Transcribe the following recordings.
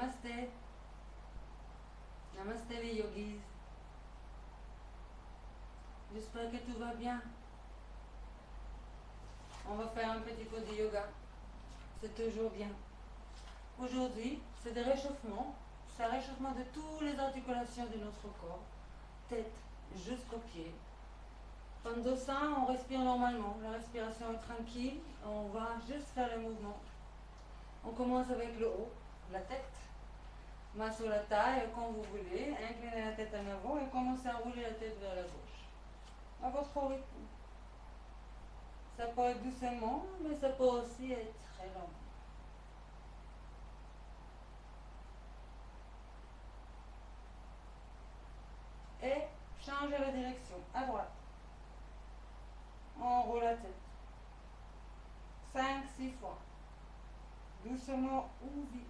Namasté. Namasté les yogis. J'espère que tout va bien. On va faire un petit peu de yoga. C'est toujours bien. Aujourd'hui, c'est des réchauffements. C'est un réchauffement de toutes les articulations de notre corps. Tête jusqu'aux pieds. Pendant ça, on respire normalement. La respiration est tranquille. On va juste faire le mouvement. On commence avec le haut, la tête. Main sur la taille, comme vous voulez. Inclinez la tête en avant et commencez à rouler la tête vers la gauche. À votre rythme. Ça peut être doucement, mais ça peut aussi être très long. Et changez la direction, à droite. On roule la tête. 5-6 fois. Doucement ou vite.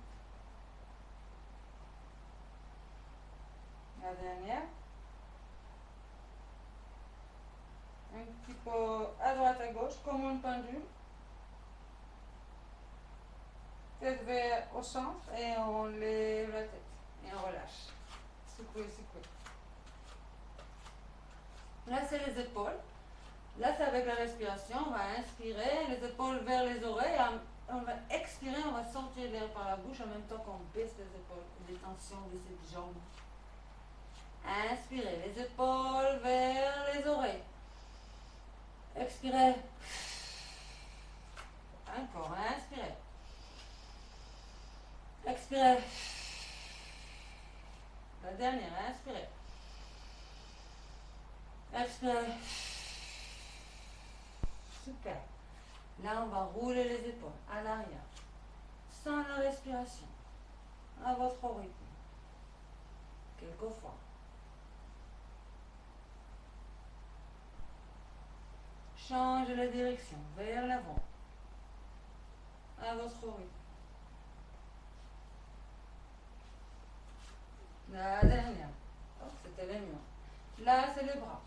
La dernière. Un petit peu à droite, à gauche, comme un pendule. Tête vers au centre et on lève la tête. Et on relâche. Secouez, secouez. Là, c'est les épaules. Là, c'est avec la respiration. On va inspirer, les épaules vers les oreilles. On va expirer, on va sortir l'air par la bouche en même temps qu'on baisse les épaules. Détention de cette jambe. Inspirez, les épaules vers les oreilles. Expirez. Encore, inspirez. Expirez. La dernière, inspirez. Expirez. Super. Là, on va rouler les épaules à l'arrière. Sans la respiration. À votre rythme. Quelquefois. Change la direction vers l'avant. À votre rythme. La dernière. Oh, c'était le mieux. Là, c'est les bras.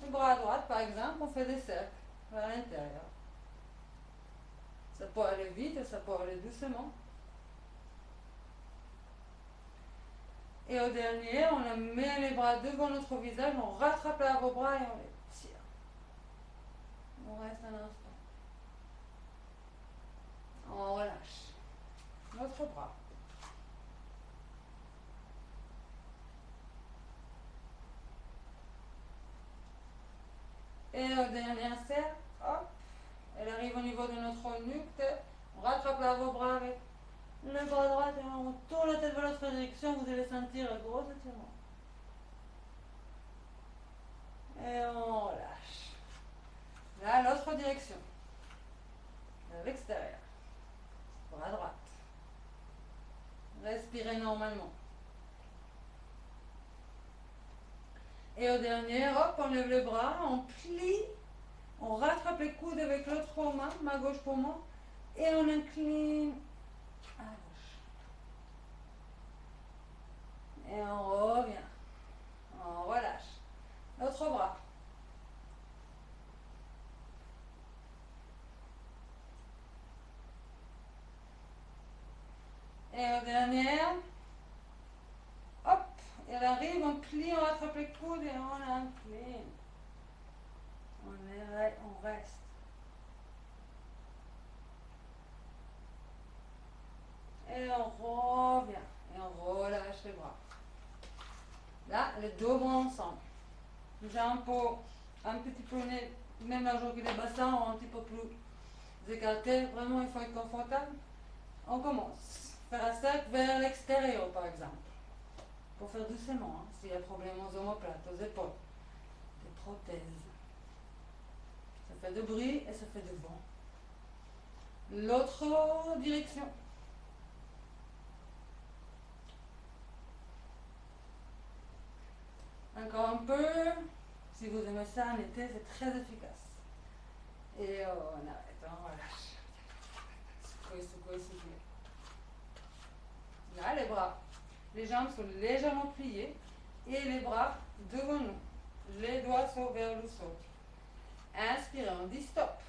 Le bras à droite, par exemple, on fait des cercles vers l'intérieur. Ça peut aller vite, ça peut aller doucement. Et au dernier, on met les bras devant notre visage, on rattrape vos bras et on les tire. On reste un instant. On relâche notre bras. Et au dernier cercle, hop, elle arrive au niveau de notre nuque, on rattrape vos bras avec le bras droit et on tourne la tête vers l'autre direction, vous allez sentir un gros étirement. Et on relâche. Là, l'autre direction. À l'extérieur. Bras droite. Respirez normalement. Et au dernier, hop, on lève le bras, on plie, on rattrape les coudes avec l'autre main, main gauche pour moi, et on incline à gauche. Et on revient. On relâche. L'autre bras. Et au dernier, hop, elle arrive, on plie, on rattrape les coudes et on incline. On reste. Et on revient. Et on relâche les bras. Là, les deux bras ensemble. Jambes un petit peu, même la joue que les bassins ont un petit peu plus écartés. Vraiment, il faut être confortable. On commence. Faire un cercle vers l'extérieur, par exemple. Pour faire doucement, hein, s'il y a problème aux omoplates, aux épaules, des prothèses. Ça fait de bruit et ça fait de vent. L'autre direction. Encore un peu. Si vous aimez ça en été, c'est très efficace. Et on arrête, on relâche. Secouez, secouez, secouez. Là, les bras. Les jambes sont légèrement pliées et les bras devant nous. Les doigts sont vers le sol. Inspirez, on dit stop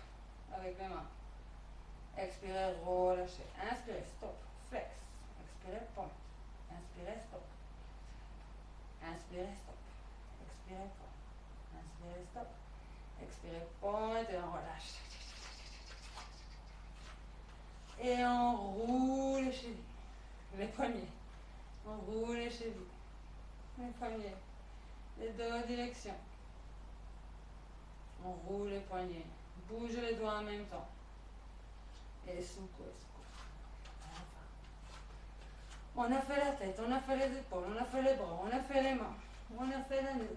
avec les mains. Expirez, relâchez. Inspirez, stop, flex. Expirez, pointe. Inspirez, stop. Inspirez, stop. Expirez, pointe. Inspirez, stop. Expirez, pointe et on relâche. Et on roule les chevilles. Les poignets. On roule les chevilles. Les poignets. Les deux directions. On roule les poignets. Bouge les doigts en même temps. Et secoue, secoue. On a fait la tête, on a fait les épaules, on a fait les bras, on a fait les mains, on a fait la nuque,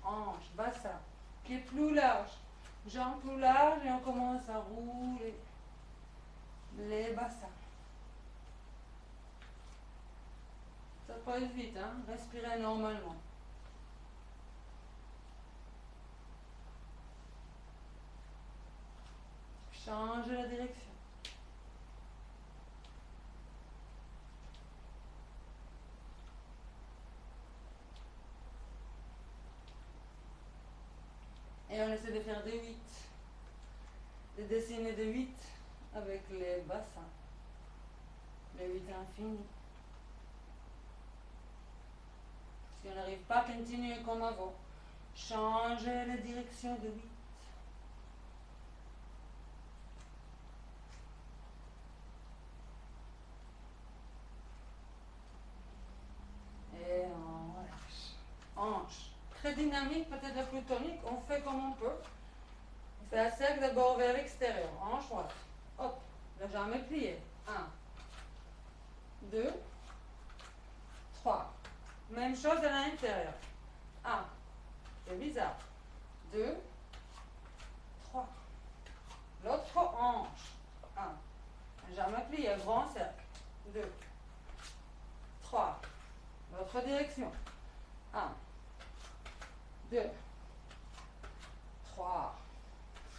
hanche, bassin, pied plus large, jambes plus larges et on commence à rouler les bassins. Ça passe vite, hein? Respirez normalement. Change la direction. Et on essaie de faire des 8. De dessiner des 8 avec les bassins. Les 8 infinis. Si on n'arrive pas à continuer comme avant, changez la direction de 8. Et on relâche. Hanche. Très dynamique, peut-être la plus tonique. On fait comme on peut. On fait un cercle d'abord vers l'extérieur. Hanche droite. Hop. La jambe est pliée. 1, 2, 3. Même chose à l'intérieur. 1. C'est bizarre. 2, 3. L'autre hanche. 1. La jambe est pliée. Grand cercle. 2, 3. L'autre direction. 1, 2, 3.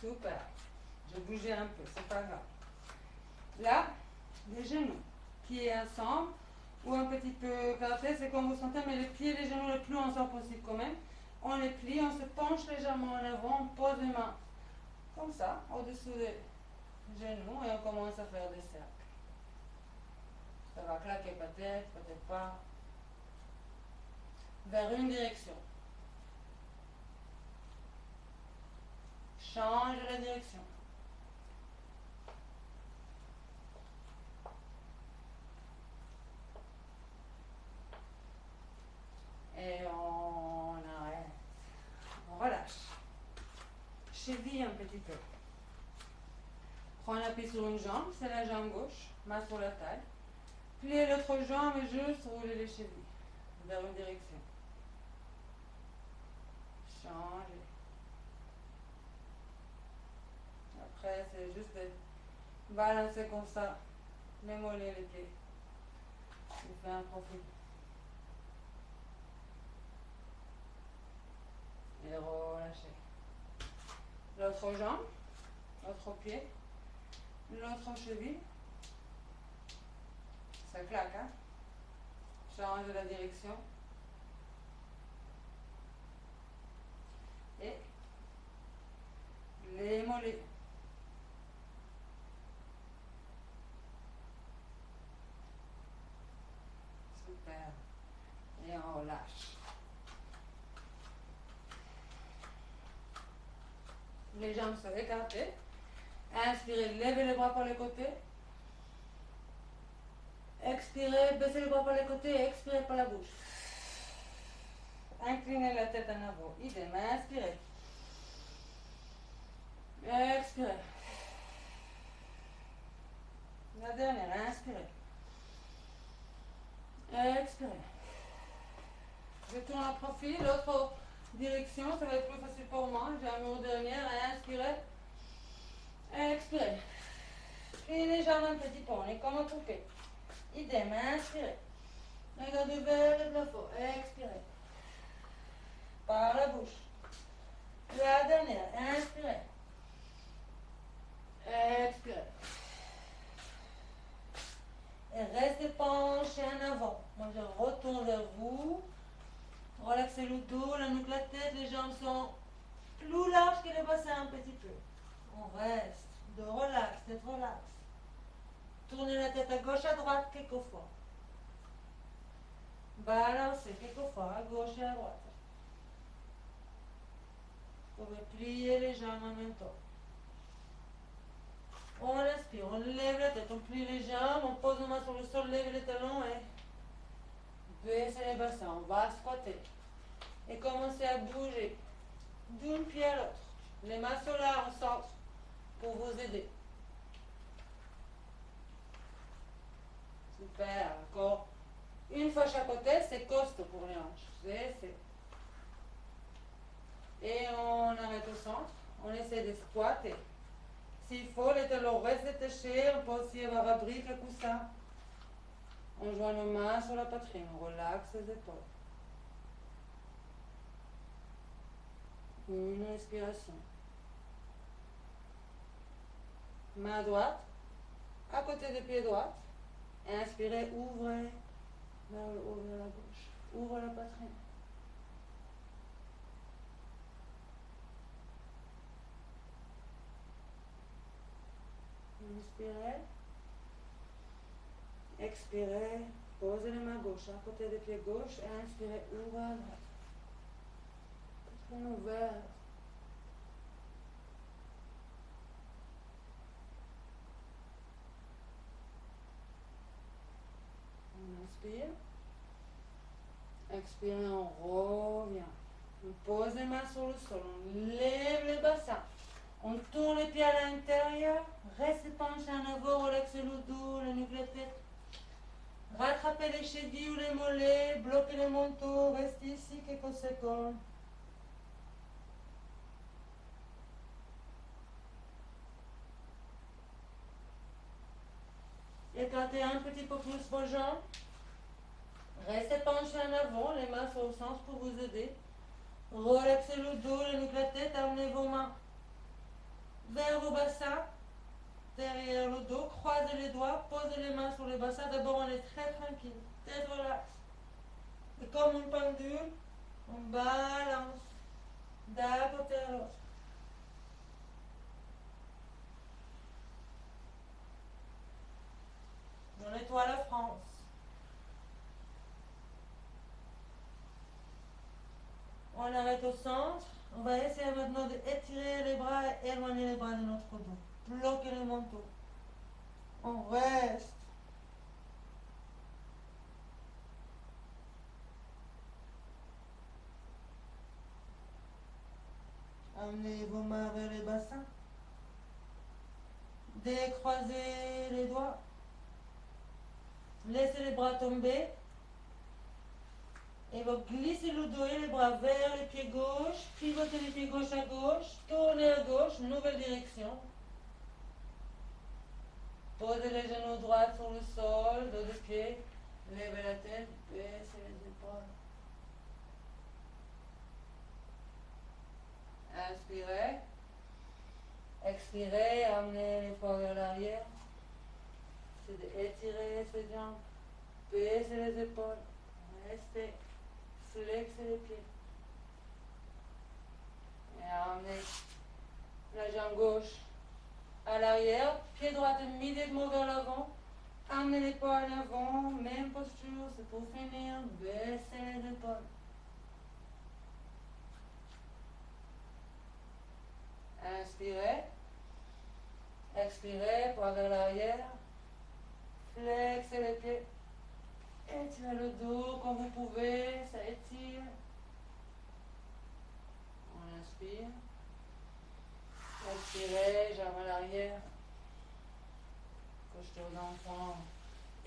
Super. Je bougeais un peu, c'est pas grave. Là, les genoux qui est ensemble ou un petit peu écartés, c'est comme vous sentez, mais les pieds et les genoux le plus ensemble possible quand même. On les plie, on se penche légèrement en avant, on pose les mains comme ça, au-dessous des genoux et on commence à faire des cercles. Ça va claquer peut-être, peut-être pas. Vers une direction. Change la direction. Et on arrête. On relâche. Cheville un petit peu. Prends appui sur une jambe, c'est la jambe gauche, main sur la taille. Pliez l'autre jambe et juste roulez les chevilles vers une direction. Changez. Après, c'est juste de balancer comme ça, les mollets, les pieds. Il fait un profil. Et relâchez. L'autre jambe, l'autre pied, l'autre cheville. Ça claque, hein? Change la direction. Et les mollets. Super. Et on relâche. Les jambes sont écartées. Inspirez, levez les bras par les côtés. Expirez, baissez les bras par les côtés et expirez par la bouche. Inclinez la tête en avant. Idem, inspirez. Expirez. La dernière, inspirez. Expirez. Je tourne à profil, l'autre direction, ça va être plus facile pour moi. J'ai un mot dernière, inspirez. Expirez. Pliez les jambes un petit peu, on est comme un poupée. Idem, inspirez. Regardez vers le plafond, expirez. Par la bouche. La dernière, inspirez. Expirez. Et restez penché en avant. Moi, je retourne vers vous. Relaxez le dos, la nuque, la tête. Les jambes sont plus larges que les bassins un petit peu. On reste. De relax, d'être relax. Tournez la tête à gauche, à droite quelquefois. Balancez quelquefois à gauche et à droite. Vous pouvez plier les jambes en même temps. On inspire, on lève la tête, on plie les jambes, on pose nos mains sur le sol, lève les talons et baissez les bassins. On va squatter. Et commencez à bouger d'un pied à l'autre. Les mains sur là en centre pour vous aider. Super. Encore une fois chaque côté, c'est costaud pour les hanches. Et on arrête au centre. On essaie de squatter. S'il faut, les talons restent détachés. On peut aussi avoir un brique, un coussin. On joint nos mains sur la poitrine. On relaxe les épaules. Une respiration. Main droite, à côté des pieds droits. Inspirez, ouvrez vers le haut, vers la gauche. Ouvre la poitrine. Inspirez. Expirez. Posez les mains gauche à côté des pieds gauche. Inspirez, ouvrez à droite. Poitrine ouverte. On inspire. Expirez, on revient. On pose les mains sur le sol. On lève les bassins. On tourne les pieds à l'intérieur. Restez penché en avant. Relaxez le dos, le nuque de la tête. Rattrapez les chevilles ou les mollets. Bloquez les manteaux. Restez ici quelques secondes. Écartez un petit peu plus vos jambes. Restez penché en avant, les mains sont au centre pour vous aider. Relaxez le dos, le nuque de la tête, amenez vos mains vers vos bassins, derrière le dos, croisez les doigts, posez les mains sur les bassins. D'abord, on est très tranquille, tête relaxe. Et comme une pendule, on balance d'un côté à l'autre. On nettoie la France. On arrête au centre. On va essayer maintenant d'étirer les bras et éloigner les bras de notre dos. Bloquer le manteau. On reste. Amenez vos mains vers les bassins. Décroisez les doigts. Laissez les bras tomber. Et vous glissez le dos et les bras vers les pieds gauche. Pivotez les pieds gauche à gauche. Tournez à gauche. Nouvelle direction. Posez les genoux droits sur le sol. Dos de pied. Levez la tête. Baissez les épaules. Inspirez. Expirez. Amenez les poings vers l'arrière. C'est d'étirer ses jambes. Baissez les épaules. Restez. Flexez les pieds. Et amenez la jambe gauche à l'arrière. Pied droit immédiatement vers l'avant. Amenez les poings en avant. Même posture. C'est pour finir. Baissez les épaules. Inspirez. Expirez. Poings vers l'arrière. Flexez les pieds. Étirez le dos comme vous pouvez, ça étire. On inspire. Expirez, jambes à l'arrière. Posture d'enfant.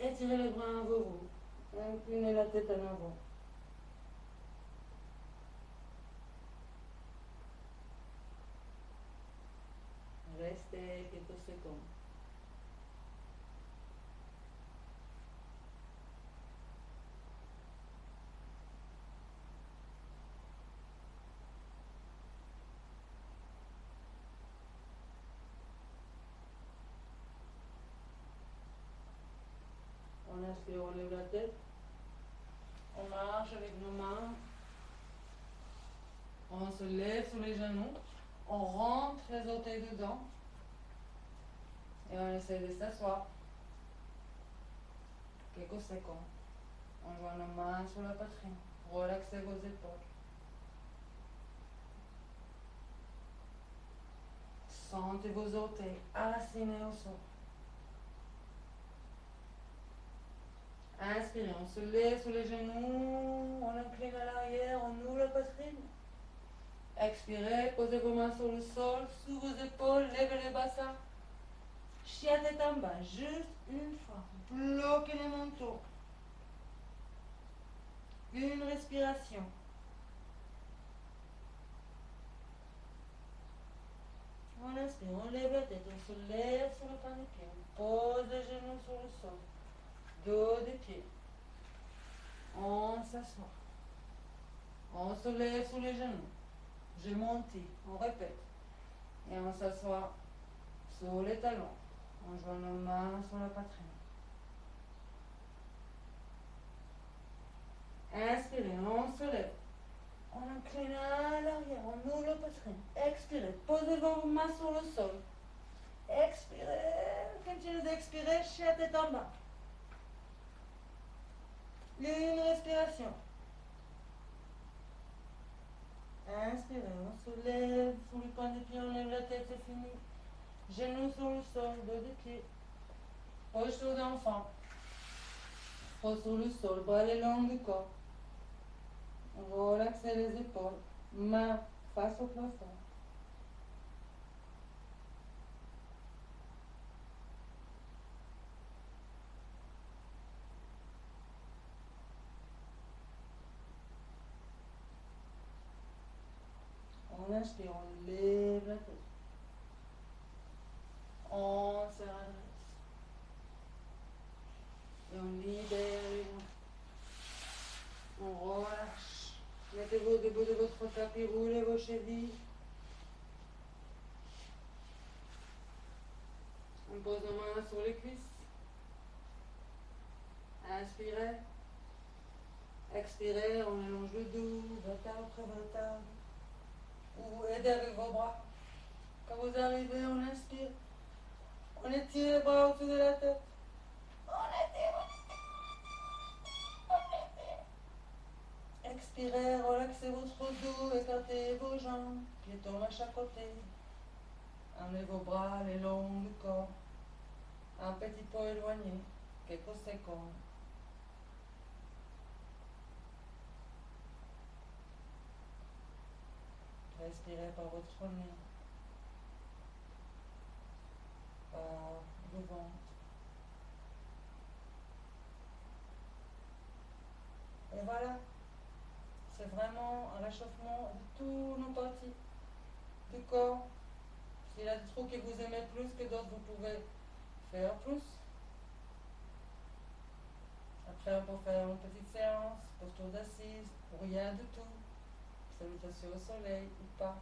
Étirez les bras en vous. Inclinez la tête en avant. Restez quelques secondes. On inspire, on lève la tête. On marche avec nos mains. On se lève sur les genoux. On rentre les orteils dedans. Et on essaie de s'asseoir. Quelques secondes. En jouant nos mains sur la poitrine. Relaxez vos épaules. Sentez vos orteils assinés au sol. Inspirez, on se lève sur les genoux, on incline à l'arrière, on ouvre la poitrine. Expirez, posez vos mains sur le sol, sous vos épaules, levez les bassins. Chia tête en bas, juste une fois. Bloquez les manteaux. Une respiration. On inspire, on lève la tête, on se lève sur le plan des pieds, on pose les genoux sur le sol, dos des pieds. On s'assoit. On se lève sur les genoux. J'ai monté, on répète. Et on s'assoit sur les talons. On joint nos mains sur la poitrine. Inspirez, on se lève. On incline à l'arrière, on ouvre la poitrine. Expirez, posez vos mains sur le sol. Expirez, continuez d'expirer, chia tête en bas. Une respiration. Inspirez, on se lève sur le point des pieds, on lève la tête, c'est fini. Genoux sur le sol, dos des pieds. Posture d'enfant. Front sur le sol, bras les longs du corps. Relaxez les épaules. Mains face au plafond. On inspire, on lève la tête. On se redresse. Et on libère les mains. On relâche. Mettez-vous au debout de votre tapis, roulez vos chevilles. On pose nos mains sur les cuisses. Inspirez. Expirez, on allonge le dos, vertèbre après vertèbre. Ou aidez avec vos bras. Quand vous arrivez, on inspire. On étire les bras autour de la tête. Expirez, relaxez votre dos, écartez vos jambes, pieds tombent à chaque côté. Amenez vos bras le long du corps, un petit peu éloigné, quelques secondes. Respirez par votre nez, par le ventre. Et voilà, c'est vraiment un réchauffement de toutes nos parties du corps. S'il y a des trucs que vous aimez plus que d'autres, vous pouvez faire plus. Après, on peut faire une petite séance, posture d'assise, ou rien du tout. Salutation au soleil ou pas.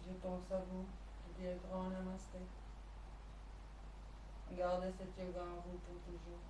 Je pense à vous. Je dis un grand namasté. Gardez cet yoga en vous pour toujours.